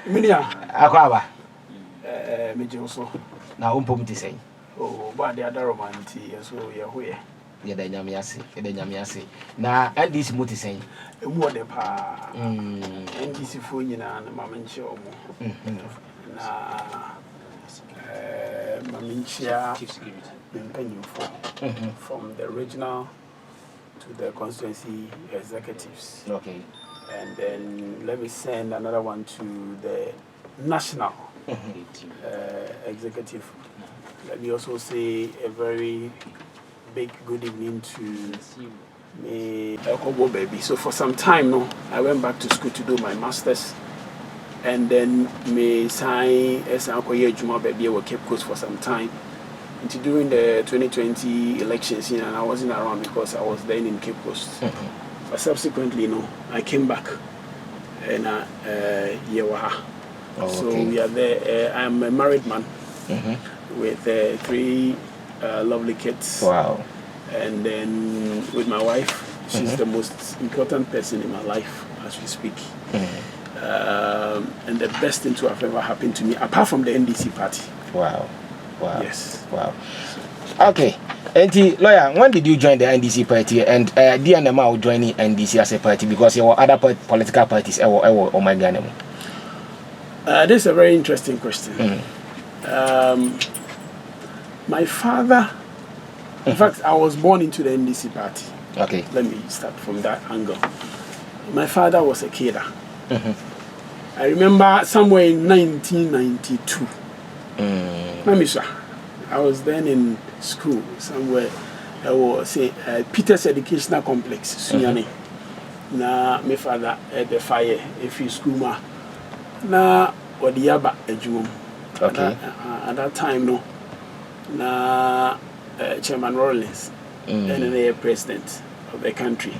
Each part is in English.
Minia. Akwa Me also. Na umpom ti say. Oh, but the other romanti so ye ho ye. Ye da nyame ase. Na NDC mo ti say. Emu de pa. NDC fo nyina na mamenche omo. Na mamenchia from the regional to the constituency executives. Okay. And then let me send another one to the national executive. Let me also say a very big good evening to me, Elkobo baby. So for some time now, I went back to school to do my masters, and then me sign as Ankoye Juma baby. I Cape Coast for some time. Until during the 2020 elections, and I wasn't around because I was then in Cape Coast. But subsequently, I came back, and Yewaha. So we are there. I'm a married man with 3 lovely kids. Wow. And then with my wife, she's the most important person in my life as we speak. And the best thing to have ever happened to me, apart from the NDC party. Wow. Yes. Wow. Okay. And lawyer, when did you join the NDC party? And DNMA joining NDC as a party because there were other political parties. Oh my God. This is a very interesting question. My father, in fact, I was born into the NDC party. Okay. Let me start from that angle. My father was a caterer. I remember somewhere in 1992. I was then in school somewhere. I was Peter's Educational Complex, Sunyani. Na my father at the fire, if you school ma. Na Odiaba Ejum. Okay. At that time, no. Na Chairman Rawlings, NNA president of the country.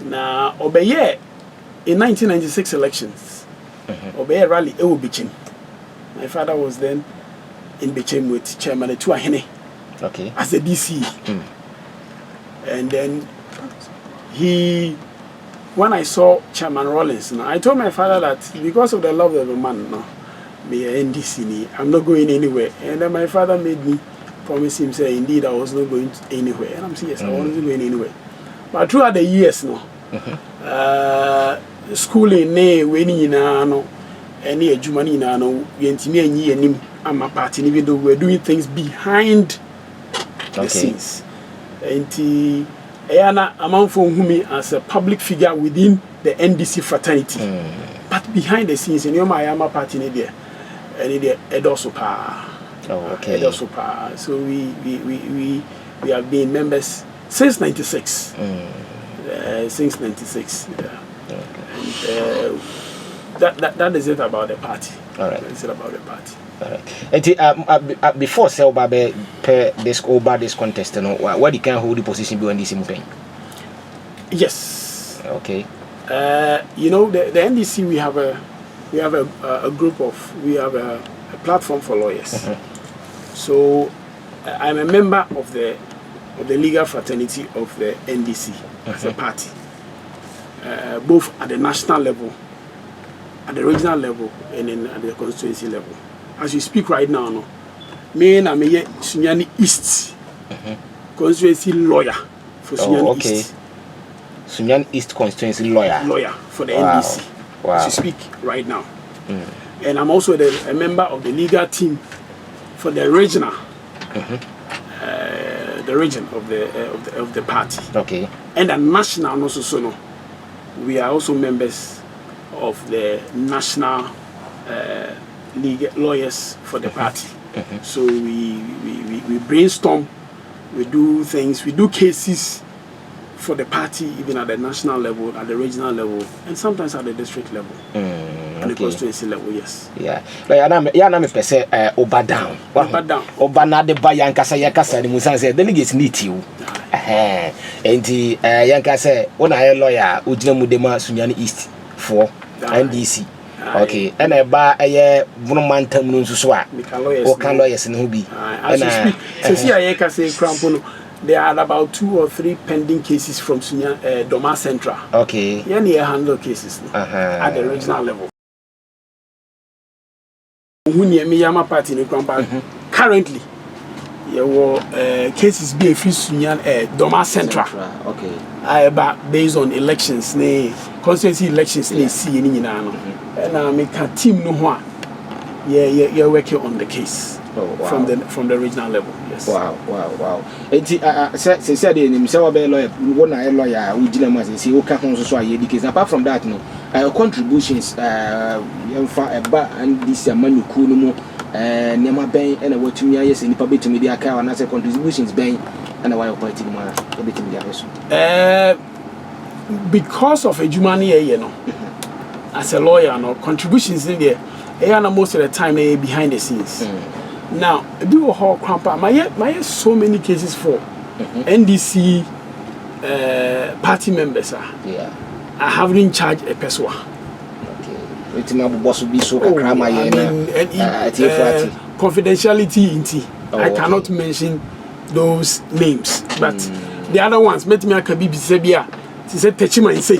Na Obeye in 1996 elections. Obeye rally Ewubichin. My father was then in Bichem with Chairman Etuahene. Okay. As a DC. And then when I saw Chairman Rawlings, I told my father that because of the love of the man, me NDC, I'm not going anywhere. And then my father made me promise him, say, indeed, I was not going anywhere. And I'm saying, yes, I wasn't going anywhere. But throughout the years, schooling, any Jumani, Yentimi, and my party, even though we're doing things behind the scenes. And Ayana among for me as a public figure within the NDC fraternity. But behind the scenes, in your Mayama party, there, and there, Edosopa. Okay. Edosopa. So we have been members since '96. Since '96. Yeah. And that is it about the party. All right. That is it about the party. All right. And before Selbabe this contest, what you can hold the position behind this campaign? Yes. Okay. The NDC we have a group of we have a platform for lawyers. So I'm a member of the legal fraternity of the NDC as a party, both at the national level, at the regional level, and then at the constituency level. As we speak right now, me and me Sunyani East constituency lawyer for Sunyani East. Sunyani East constituency lawyer for the NDC. As we speak right now. And I'm also a member of the legal team for the regional, the region of the party. Okay. And the national also we are also members of the national legal lawyers for the party. So we brainstorm, we do things, we do cases for the party, even at the national level, at the regional level, and sometimes at the district level, and the constituency level. Yes. Yeah. Like I'm per se Obadown. Obana de Bayankasa Yakasa, the Musan said, delegates need you. And the Yankasa, when I lawyer, Ujina Mudema Sunyani East for NDC. Okay, and I buy a woman term or can lawyers in Hubi. As you speak, see, I can say Crampono. There are about 2 or 3 pending cases from Doma Central. Okay. Yeah, near handle cases at the regional level. who near me Yama party in the grandpa. Currently, there were cases be a free Sunyan Doma Central. Okay. Based on elections, constituency elections, see any and I make a team no one. You're working on the case. Oh, wow. From the regional level. Yes. Wow. Said in himself a lawyer, one lawyer who didn't want to see who can't also case. Apart from that, no contributions and this money cool Nema Bank and what to me yes in the public to media car and as a contributions bank and a while party because of a Jumani, as a lawyer, no contributions in there. Most of the time they behind the scenes. Now, a bit of how crampa. My so many cases for NDC party members. Yeah, I haven't charged a person. Okay, it's my boss will be so confidentiality in tea. I cannot mention those names, but the other ones met me a Kabibi Sebia. She said, Techima and say.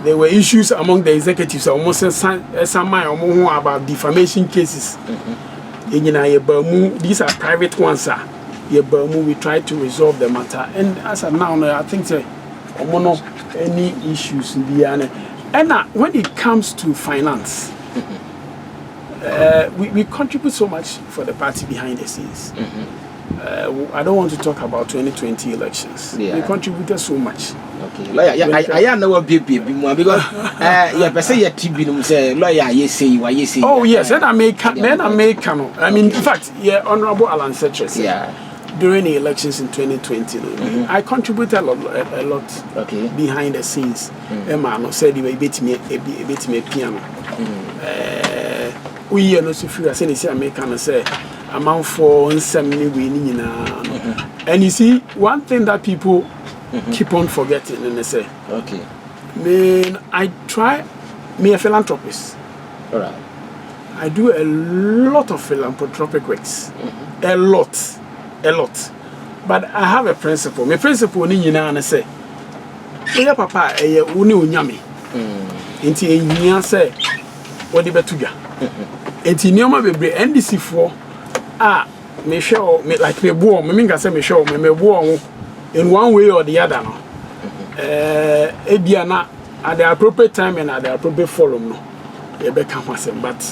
There were issues among the executives, almost some about defamation cases. These are private ones. We try to resolve the matter. And as of now, I think any issues in the end. And when it comes to finance, we contribute so much for the party behind the scenes. I don't want to talk about 2020 elections. We contributed so much. Okay, lawyer, I know what people because say your TV say lawyer, you say what you say. Oh yes, and I make I mean, in fact, Honorable Alan Setches. During the elections in 2020, I contributed a lot. Okay. Behind the scenes. Emma said he beat me piano. We are not so few. I say I make say amount for 70 winning. And you see, one thing that people keep on forgetting, and they say, okay, man, I try, me a philanthropist. All right. I do a lot of philanthropic works. A lot. But I have a principle. My principle ni and say, "Oya papa, uni unyami." Enti enyia say, "Wodi betuga." Enti nioma bebre NDC for me show me like me buo me minga say me show me buo in one way or the other no. Ebiana at the appropriate time and at the appropriate forum no. You be come asem but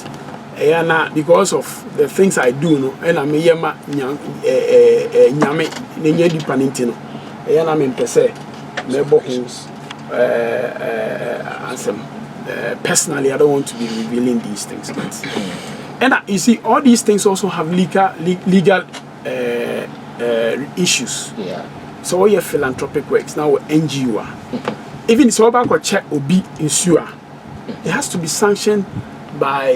because of the things I do no and I me yema nyame nenye di panintino na me pese me bohus ansem personally I don't want to be revealing these things but and you see all these things also have legal issues. So all your philanthropic works now NGO even so about check obi insure it has to be sanctioned by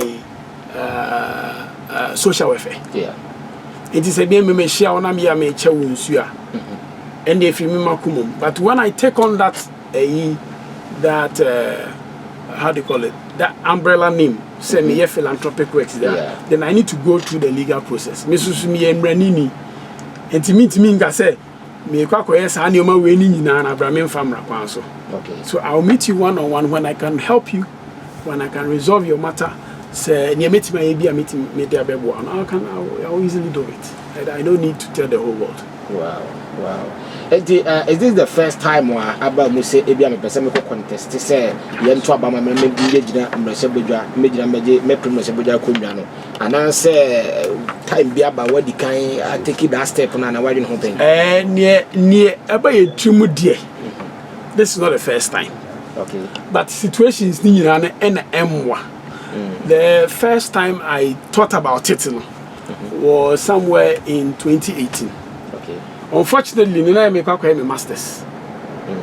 social welfare. It is a me share on me insure and if you kumum. But when I take on that how do you call it, that umbrella name, say me philanthropic works there, then I need to go through the legal process. Me and Renini and to me say me so I'll meet you one-on-one when I can help you, when I can resolve your matter. Say I'll easily do it. I don't need to tell the whole world. Wow. Is this the first time about me say ebi am person me contest say ye nto abama me gina mrasebodwa me gina me premrasebodwa konwa no and say time bi aba wadi kan take that step na wadi no thing near aba ye trimu die. This is not the first time. Okay. But situations ni nyina na emwa. The first time I thought about it was somewhere in 2018. Unfortunately, I make my masters.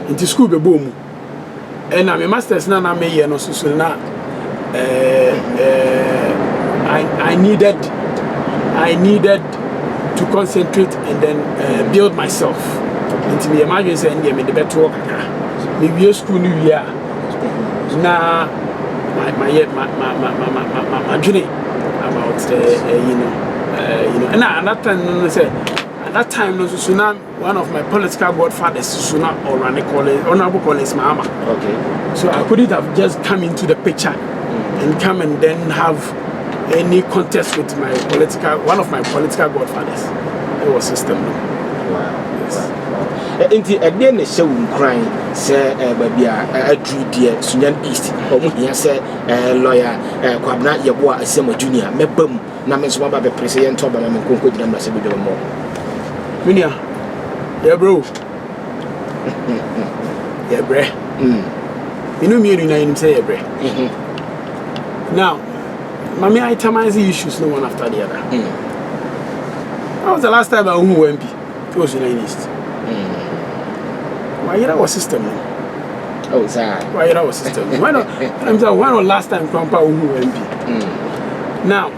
Into school be boom. And my masters na me no so na I needed to concentrate and then build myself. Into me imagine say me the better work me we school new year. Na my journey about and that time say that time, one of my political godfathers, Honorable Collins Mahama. Okay. So I couldn't have just come into the picture and come and then have any contest with one of my political godfathers. It was system. Wow. Yes. Inti ade na hye wo nkran se babia adru die Sunyan East omo hia se lawyer Kwabena Yeboah Asema Junior mebam na me so ba be president oba na me konko gina mra se be do mo Junior yeah bro yeah bre you know me na him say yeah bre now mami itemize the issues no one after the other that was the last time I who MP it was Sunyan East. Why that was system? Oh, sorry. Why that was system? Why not? I'm saying when was last time Grandpa who MP? Now,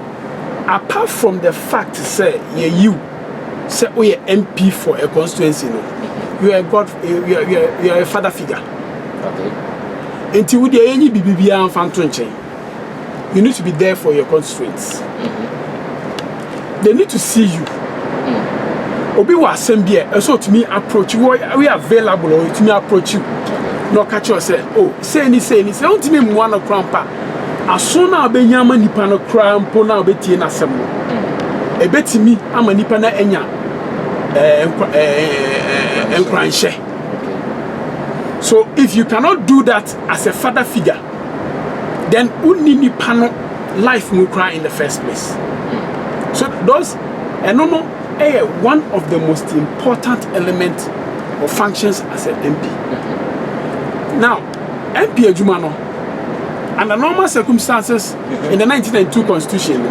apart from the fact say you say we are MP for a constituency, you are you are a father figure. Okay. Until we dey any BBB and fantonche, you need to be there for your constituents. They need to see you. Obi wa asembia so to me approach you we available or to me approach you no catch you say oh say any want me mo na krampa aso na obenyama nipa no krampo na obetie na asem no ebetimi ama nipa na enya enkranhye. So if you cannot do that as a father figure, then unni nipa no life will cry in the first place. So those no one of the most important elements or functions as an MP. Now, MP Ejumano, under normal circumstances in the 1992 Constitution,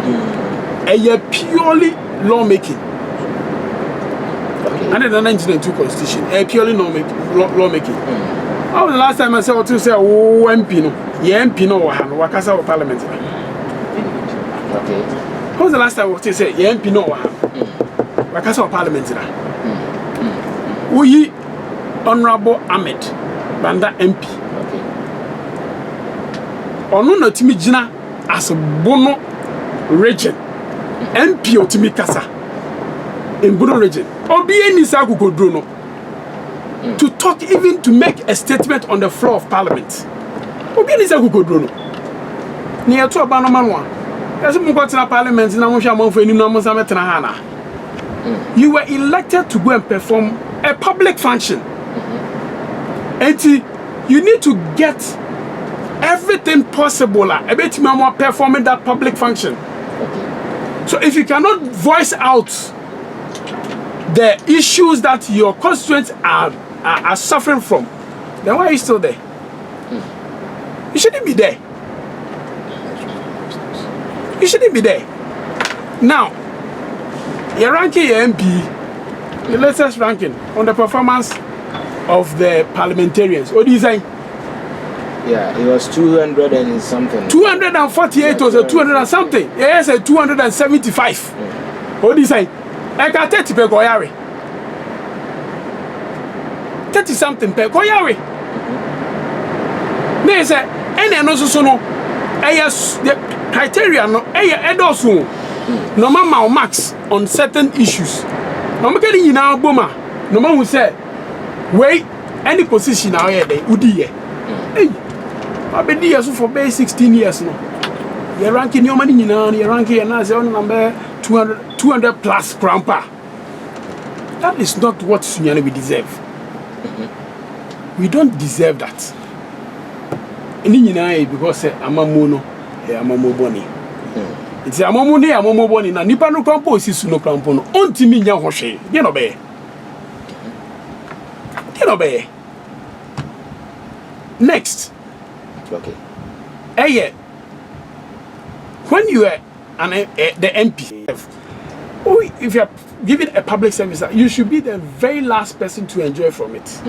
purely lawmaking. Under the 1992 Constitution, purely lawmaking. How was the last time I said to say, oh, MP no, MP no, Wakasa or Parliament? Okay. How was the last time I say, MP no, Wakasa or Parliament? We Honorable Ahmed Banda MP. Okay. Ono no timi gina as Bono region. MP otimi kasa. In Bono region. Obi eni sa kukodro no. To talk, even to make a statement on the floor of Parliament. Obi eni sa kukodro no. Ni eto aba no manwa. Yesi mo kwatena Parliament na mo hwa manfo enim na mo sa metena ha na. You were elected to go and perform a public function. And you need to get everything possible about performing that public function. So if you cannot voice out the issues that your constituents are suffering from, then why are you still there? You shouldn't be there. You shouldn't be there. Now, your ranking MP, the latest ranking on the performance of the parliamentarians. What do you say? Yeah, it was 200 and something. 248 or 200 and something. Yes, 275. What do you say? I got 30 per Koyari. 30 something per Koyari. They say, and also no, the criteria no, also no man max on certain issues. No man getting now boma. No man will say, wait, any position now here they would ye. Hey, I've been here for base 16 years now. You're ranking your money now, you're ranking and as on number 200 plus grandpa. That is not what Sunyani we deserve. We don't deserve that. Because I'm a mono, I'm a moboni. It's a momoni, I'm a moboni, and Nipano Campo is no crampono. Onti me Yahoshi, you know, be. You know, be. Next. Okay. Hey, when you are the MP, if you are giving a public service, you should be the very last person to enjoy from it.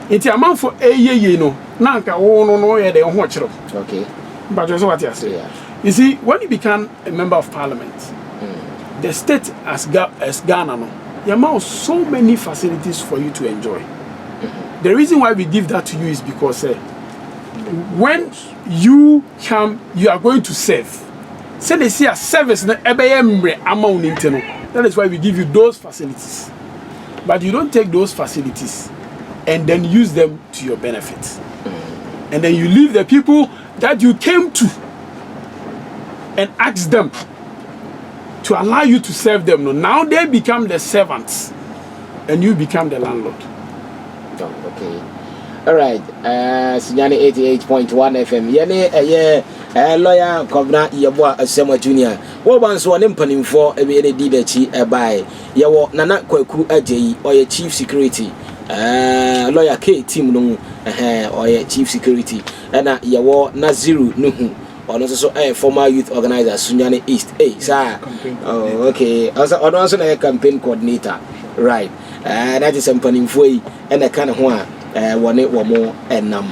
It's a amount for a year, you know. Nanka, oh no, they don't watch it. Okay. But that's what you say. Yeah. You see, when you become a member of parliament, the state as Ghana, you have so many facilities for you to enjoy. The reason why we give that to you is because when you come, you are going to serve. Say they see a service, that is why we give you those facilities. But you don't take those facilities and then use them to your benefit. And then you leave the people that you came to and ask them to allow you to serve them. No, now they become the servants and you become the landlord. Oh, okay. All right. Sinyane 88.1 FM. Lawyer Kovna Yabwa Asema Junior. Woban so anem panimfo ebe ne di dachi ebae. Yawo Nana Kwaku Ajeyi or chief security. Lawyer K team no or chief security. Ena yawo Naziru Nuhu. Or also former youth organizer Sunyane East. Hey, sir. Oh, okay. Also na campaign coordinator. Right. That is some panimfo and a kind of one more enam.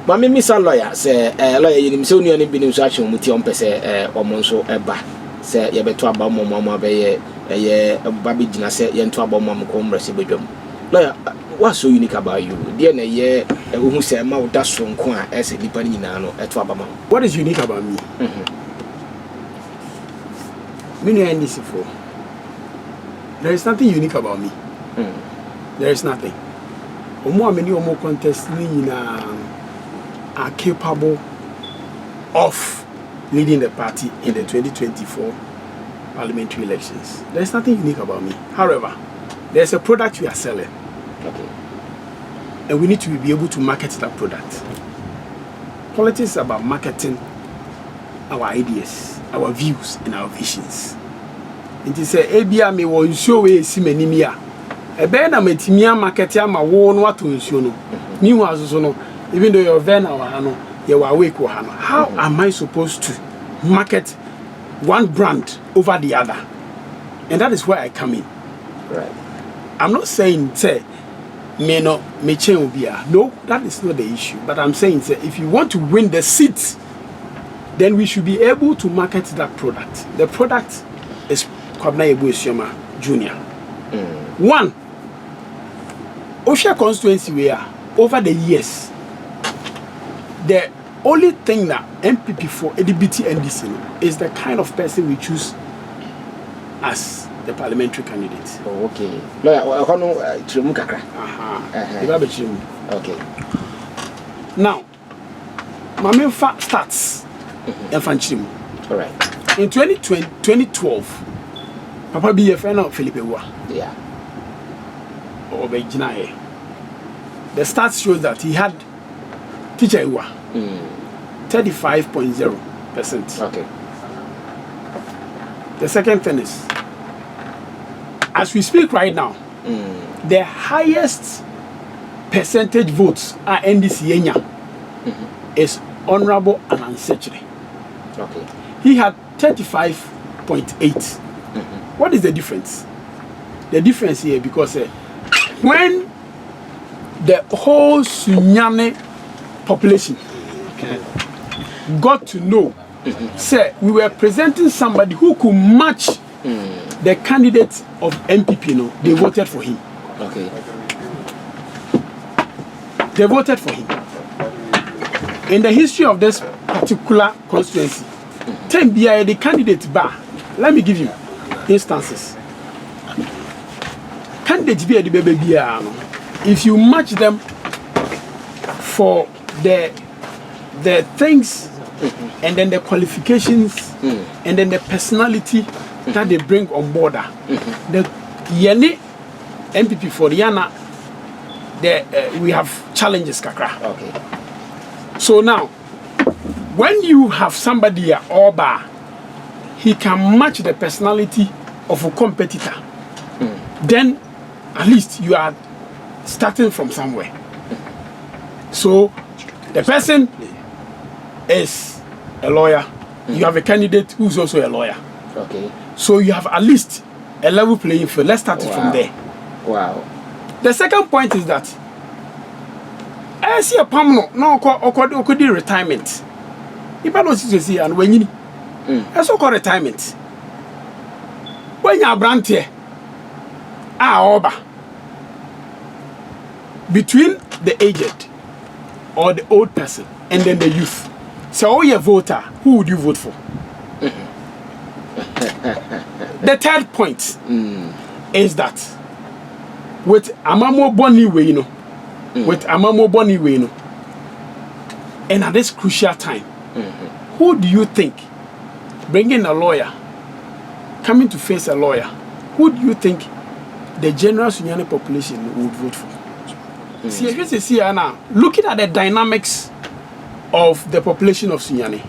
Mami misa lawyer say lawyer yinim se onua ne binim so ahwe muti on pese omo so eba se ye beto aba mama be ye ba be gina se ye nto aba mama ko mrese bedwam. Lawyer, what's so unique about you? There na ye who say ma woda so nko a ese lipa ni nyina no eto aba mama. What is unique about me? Me no any sifo. There is nothing unique about me. There is nothing. Omo ameni omo contest ni nyina are capable of leading the party in the 2024 parliamentary elections. There's nothing unique about me. However, there's a product we are selling. Okay. And we need to be able to market that product. Politics is about marketing our ideas, our views, and our visions. It is a ABA me will show way simenimia. A better metimia market ma won what to show. Meanwhile, so even though you're then you're awake, how am I supposed to market one brand over the other? And that is where I come in. Right. I'm not saying say no, that is not the issue. But I'm saying say if you want to win the seat, then we should be able to market that product. The product is Kwabena Yeboah Suama Jr. One, Osha constituency we are over the years. The only thing that MPP for ADBT NDC is the kind of person we choose as the parliamentary candidate. Oh, okay. Okay. Now, my main fact starts in all right. In 2012, Papa be a friend of Philippe Wa. Yeah. Or Bejinae. The stats shows that he had teacher 35.0%. Okay. The second thing is, as we speak right now, the highest percentage votes are NDC Yenya is Honorable Anan Sechere. Okay. He had 35.8. What is the difference? The difference here because when the whole Sunyane population got to know, say we were presenting somebody who could match the candidate of MPP, they voted for him. Okay. They voted for him. In the history of this particular constituency, 10 BI the candidate bar. Let me give you instances. Candidates be the baby. If you match them for the things and then the qualifications and then the personality that they bring on board, the Yeni MPP for Yana, we have challenges, Kakra. Okay. So now, when you have somebody at Oba, he can match the personality of a competitor. Then, at least you are starting from somewhere. So, the person is a lawyer. You have a candidate who's also a lawyer. Okay. So you have at least a level playing field. Let's start it from there. Wow. The second point is that I see a permanent no retirement. If I don't see and when you that's so called retirement. When you are brand here, over between the aged or the old person and then the youth. So, oh, you're a voter, who would you vote for? The third point is that with Amamo Boni way, and at this crucial time, who do you think bringing a lawyer, coming to face a lawyer, who do you think the general Sunyani population would vote for? See, now, looking at the dynamics of the population of Sunyani.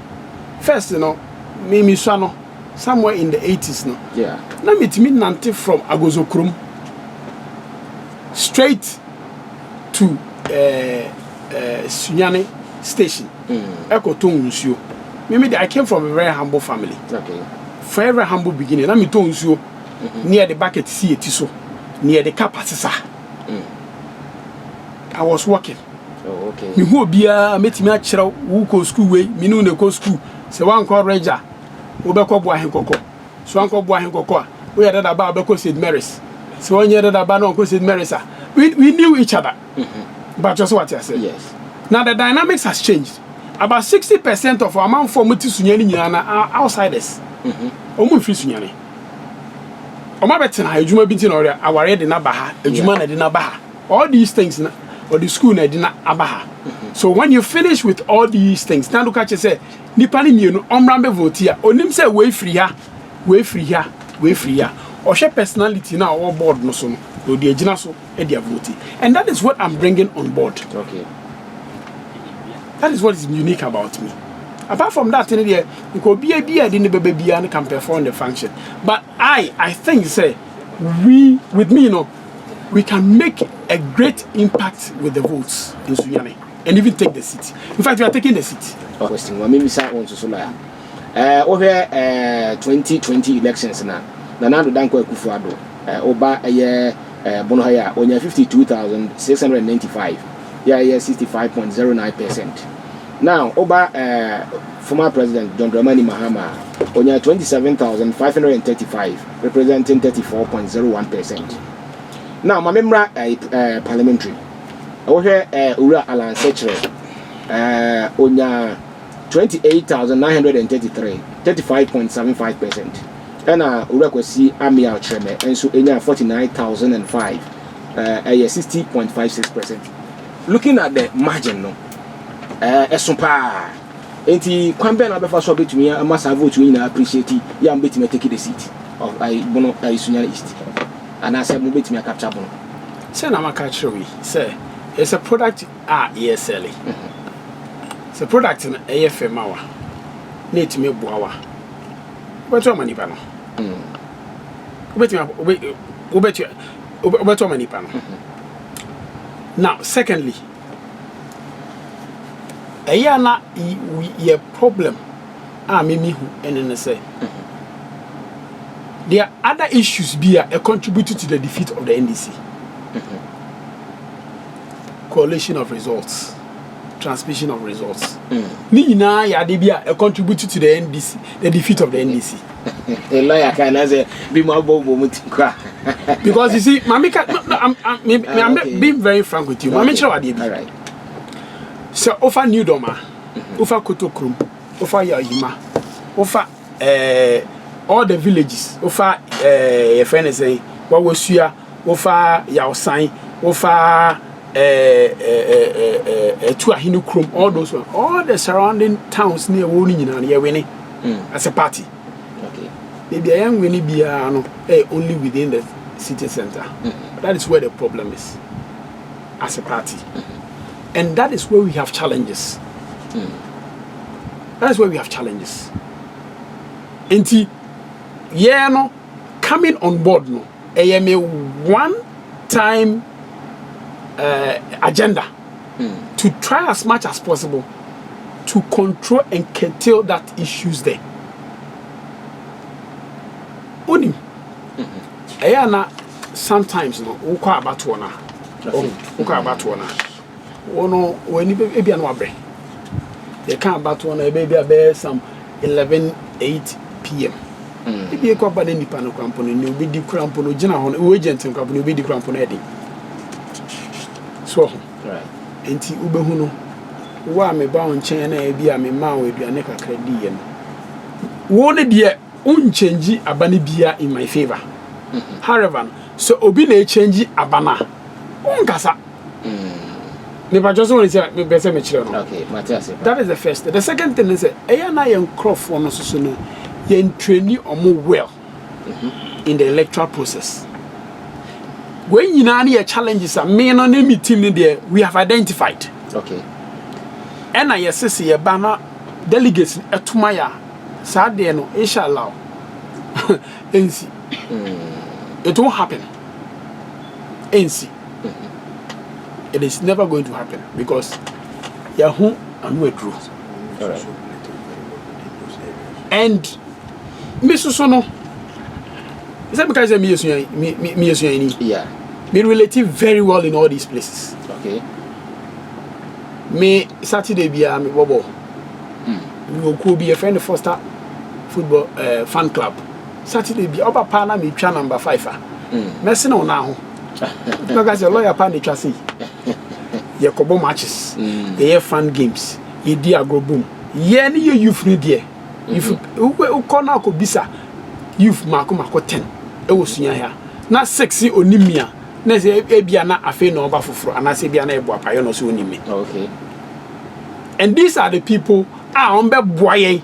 First, Mimi Swano, somewhere in the 80s, no. Yeah. Now meet me Nante from Agozokrum straight to Sunyani station. Eko Tongusio. Maybe I came from a very humble family. Okay. For a very humble beginning. Let me Tongusio near the bucket see it so near the Kapasisa. I was working. Oh, okay. Me who be a met me at who go school way, me no go school. So one called Reja, Ubeko Boahinkoko. So Uncle Boahinkoko. We had about Beko St. Mary's. So one year about Uncle St. Mary's. We knew each other. But just what I said. Yes. Now the dynamics has changed. About 60% of our man for Muti Sunyani are outsiders. Omun free Sunyani. Oma betin ha ejuma binti na ore aware de na baha, ejuma na de na baha. All these things na or the school na de na abaha. So when you finish with all these things, now look at you say nipa ni mienu omrambe vote ya. Onim say we free here. Or share personality na our board no so no. Do the ejina so e dia vote. And that is what I'm bringing on board. Okay. That is what is unique about me. Apart from that, in there, you could be a baby and can perform the function. But I think, say, with me, we can make a great impact with the votes in Sunyani and even take the seat. In fact, we are taking the seat. Question. Well, maybe say on to Solaya. Over 2020 elections now. Nana Danko Kufuado. Oba a year Bonohaya on 52,695. Yeah, 65.09%. Now, Oba former President John Dramani Mahama on 27,535, representing 34.01%. Now, my member parliamentary. Over Ura Alan Sechere on 28,933, 35.75%. And Ura Kwesi Amia Treme, and so 49,005, 60.56%. Looking at the margin, no. Esumpa. Enti kwambe na befa so betumi amasa vote we na appreciate ya betumi take the seat of Bono Sunyani East. And I said mo betumi capture Bono. Say na maka we say it's a product ESL. It's a product na AFM awa. Na etumi boawa. Obeto mani pa no. Obeto mani pa no. Now, secondly, na we problem mimi who and say there are other issues contributed to the defeat of the NDC. Coalition of results, transmission of results. Ni na ya de bia contributed to the NDC, the defeat of the NDC. A lawyer can say be more mutikwa. Because you see, Mamika, I'm being very frank with you. Mamika, all right. So offer New Doma, offer Kotokrum, offer Yahima, offer all the villages, offer a friend is saying what was here, offer Yaosai, offer Tuahinukrum, all those ones, all the surrounding towns near Wonin and Yawini as a party. Okay. Maybe a young Winnie be only within the city center. That is where the problem is as a party. And that is where we have challenges. That is where we have challenges. And coming on board, a one-time agenda to try as much as possible to control and curtail that issues there. Only, sometimes ukwa abatuona. Ukwa abatuona. Ono when you be abre. They can't about one baby about some 11:08 p.m. If you come by the Nipano company, you'll be the crampono general agent company will be the crampono heading. So, right. Enti ubehuno. Wa me bound chain be a me man with your neck a credit. One dear unchange abani bia in my favor. However, so obine change abana. Unkasa. Never just want to say me better me children. Okay, Matthias. That is the first. The second thing is Ayana young crop for no you train omo well in the electoral process. When you know any challenges are me no me team there we have identified. Okay. And I say ye banner delegates etumaya Saturday no inshallah. NC. It won't happen. NC. It is never going to happen because Yahoo and we true. Alright. And Mr. Sono, is that because me yeah. Me relative very well in all these places. Okay. Me Saturday be a me bobo. We could be a friend of Foster football fan club. Saturday be upper partner me try number 5. Messing on now. Because a lawyer pan it say. Ye kobo matches. Ye fun games. Ye di agro boom. Ye ni ye youth ni die. If u corner ko bisa youth mako 10. E wo sunya ya. Na sexy onimia. Na se ebia na afi na oba foforo. Ana se bia na ebo apayo no so onimi. Okay. And these are the people on be boye.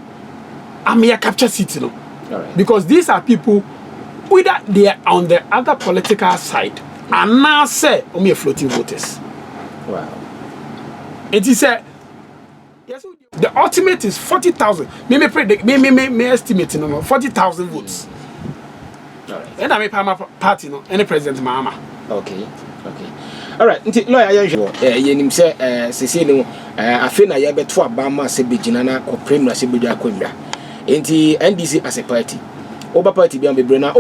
I'm here capture city no. Alright. Because these are people whether they are on the other political side and now say only floating voters. Wow. It is a yes, the ultimate is 40,000. Me estimate no 40,000 votes. Alright. And I make party no any president mama. Okay. Okay. Alright, nti lawyer yenim se sese no afi na ye beto abama se begina na koprim na se bedwa akwamra. Nti NDC as a party. Oba party bi am bebre na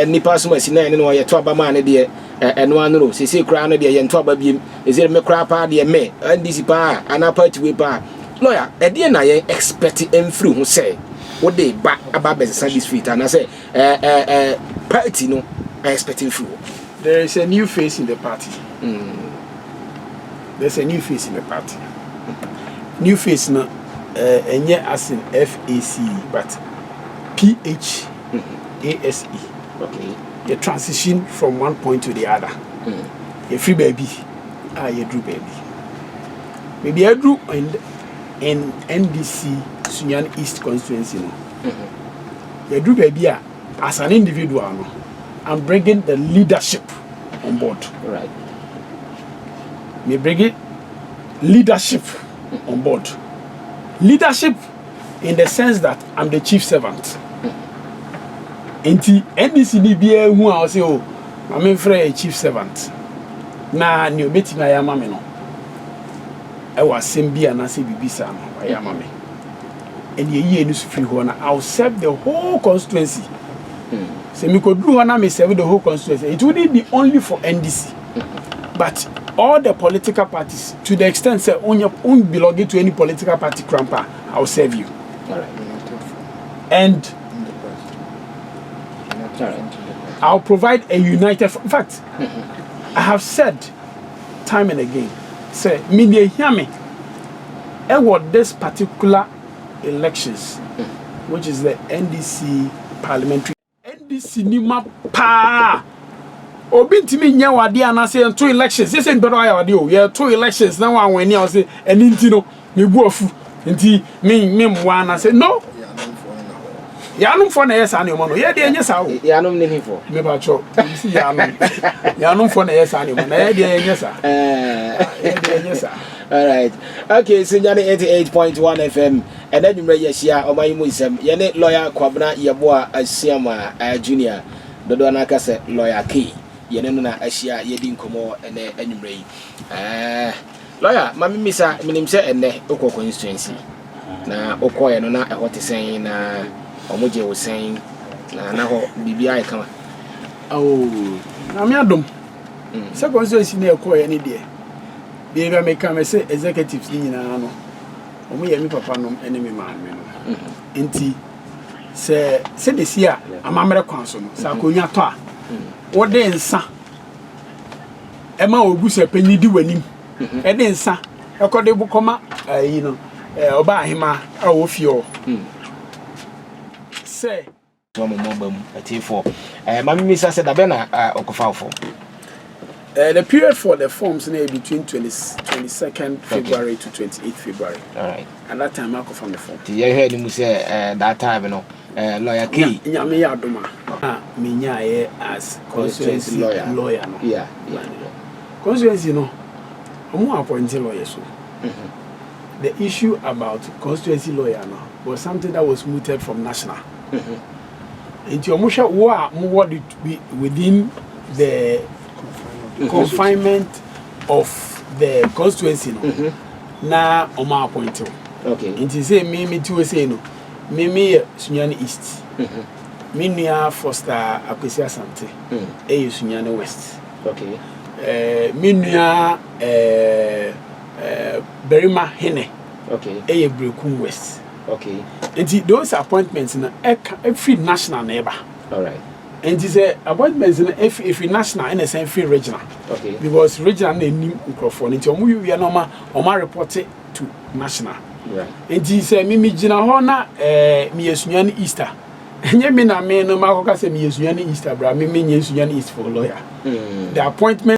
nipa so asi na ne no ye to abama ne de eno anu no sese kra no de ye nto aba biem ezere me kra pa de me NDC pa ana party we pa. Lawyer e de na ye expect emfiri ho say wo de ba aba bezesa this street and say party no I expecting through. There is a new face in the party. There's a new face in the party. New face now, and yet as in FACE, but PHASE. Okay. The transition from one point to the other. A free baby, you drew baby. Maybe I drew in NDC Sunyan East constituency. You drew baby as an individual. No? I'm bringing the leadership on board. Right. Me bringing leadership on board. Leadership in the sense that I'm the chief servant. Enti NDC BBA who I say oh, I'm a chief servant. Na new meeting I am no. I was Sembi and I say Bibisa no I am me. And ye news free one. I'll serve the whole constituency. So me could do one me serve the whole constituency. It wouldn't be only for NDC. But all the political parties, to the extent say un belonging to any political party crampa, I'll serve you. All right. And I'll provide a united. In fact, I have said time and again, say, me hear me. And what this particular elections, which is the NDC parliamentary, NDC nima pa. Obi ntimi nya wade anase 2 elections. Say ndodo aya wade o. Ye 2 elections na wan wani o say eni nti no me bu afu. Nti me mwa na say no. Yanum for na yes ani mo no. Ye de enye sa o. Yanum ne hifo. Me ba cho. Si yanum. Yanum for na yes ani mo. Na ye de enye sa. Ye de enye sa. All right. Okay, Sunjani 88.1 FM. And then you may yeshia o mai muisem. Ye ne lawyer Kwabena Yeboah Asiama Junior. Dodo anaka se lawyer K. Ye ne no na ahia ye di nkomo ene anwumre yi. Lawyer, mami misa minim se enne okọ constituency. Na okọ ye no na ehote sen na omoje wo sen na ho bibia e kama. Oh, na me adom. Se constituency na ekọ ye ne de. Bia me come say executives ni nyina no. Omo ye mi papa no ene me maame no. Enti se de sia amamre kwan so no. Sa konya to a. Wo de nsa. E ma ogu se panyi di wanim. E de nsa. E ko de bukoma yi no. Oba ahima a wo fie say to mo bam atifo mami misa se da be na okofafo The period for the forms is between 22nd February to 28th February. All right. And that time I go from the form. You heard him say that time, you know, lawyer key. Yeah, me adoma. Me as constituency lawyer. No. Yeah. Constituency, no. I'm appointed lawyer so. The issue about constituency lawyer no was something that was mooted from national. Into Musha what it be within the confinement of the constituency no. Na oma appointed. Okay. Into say me too say no. Me Sunyani East. Me near Foster Akwesi Asante. Sunyani West. Okay. Me near Berima Hene. Okay. Brekum West. Okay. And those appointments in every national neighbor. All right. And it's appointments in every national and the same free regional. Okay. Because regional name microphone. It's we are normal report it to national. Right. And he said, Mimi Jina Hona, me Sunyani Easter. And you mean, I mean, no matter what I say, me Sunyani Easter, but me Sunyani East for lawyer. The appointment.